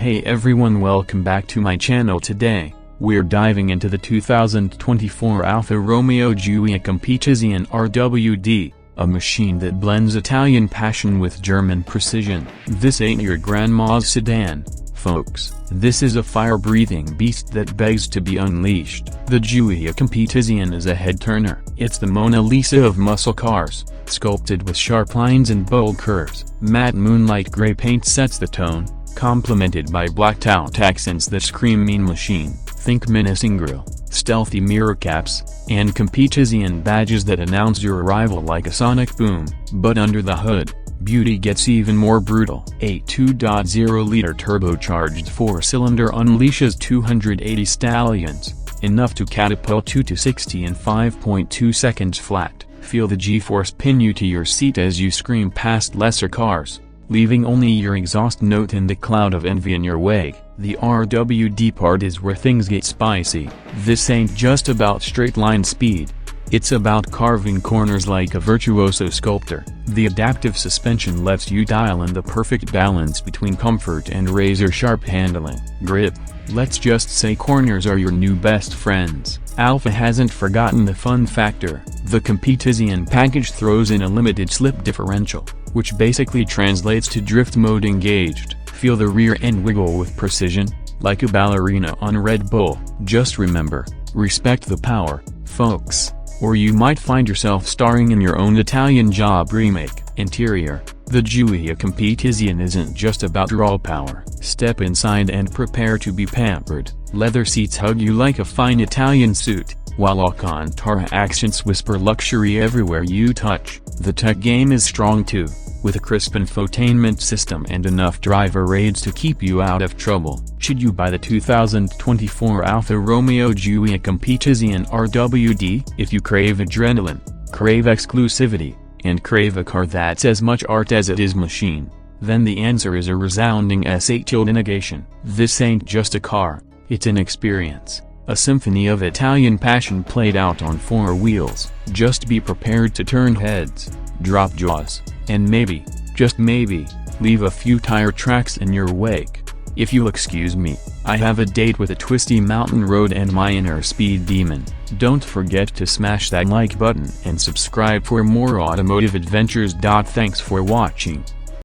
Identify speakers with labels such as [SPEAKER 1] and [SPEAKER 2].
[SPEAKER 1] Hey everyone, welcome back to my channel. Today, we're diving into the 2024 Alfa Romeo Giulia Competizione RWD, a machine that blends Italian passion with German precision. This ain't your grandma's sedan, folks. This is a fire-breathing beast that begs to be unleashed. The Giulia Competizione is a head-turner. It's the Mona Lisa of muscle cars, sculpted with sharp lines and bold curves. Matte moonlight gray paint sets the tone, complemented by blacked out accents that scream mean machine. Think menacing grille, stealthy mirror caps, and Competizione badges that announce your arrival like a sonic boom. But under the hood, beauty gets even more brutal. A 2.0-liter turbocharged 4-cylinder unleashes 280 stallions, enough to catapult you to 60 in 5.2 seconds flat. Feel the G-force pin you to your seat as you scream past lesser cars, leaving only your exhaust note in the cloud of envy in your wake. The RWD part is where things get spicy. This ain't just about straight-line speed. It's about carving corners like a virtuoso sculptor. The adaptive suspension lets you dial in the perfect balance between comfort and razor-sharp handling. Grip. Let's just say corners are your new best friends. Alfa hasn't forgotten the fun factor. The Competizione package throws in a limited slip differential, which basically translates to drift mode engaged. Feel the rear end wiggle with precision, like a ballerina on Red Bull. Just remember, respect the power, folks, or you might find yourself starring in your own Italian Job remake. Interior. The Giulia Competizione isn't just about raw power. Step inside and prepare to be pampered. Leather seats hug you like a fine Italian suit, while Alcantara accents whisper luxury everywhere you touch. The tech game is strong too, with a crisp infotainment system and enough driver aids to keep you out of trouble. Should you buy the 2024 Alfa Romeo Giulia Competizione RWD? If you crave adrenaline, crave exclusivity, and crave a car that's as much art as it is machine, then the answer is a resounding S8 negation. This ain't just a car, it's an experience, a symphony of Italian passion played out on four wheels. Just be prepared to turn heads, drop jaws, and maybe, just maybe, leave a few tire tracks in your wake. If you'll excuse me, I have a date with a twisty mountain road and my inner speed demon. Don't forget to smash that like button and subscribe for more automotive adventures. Thanks for watching.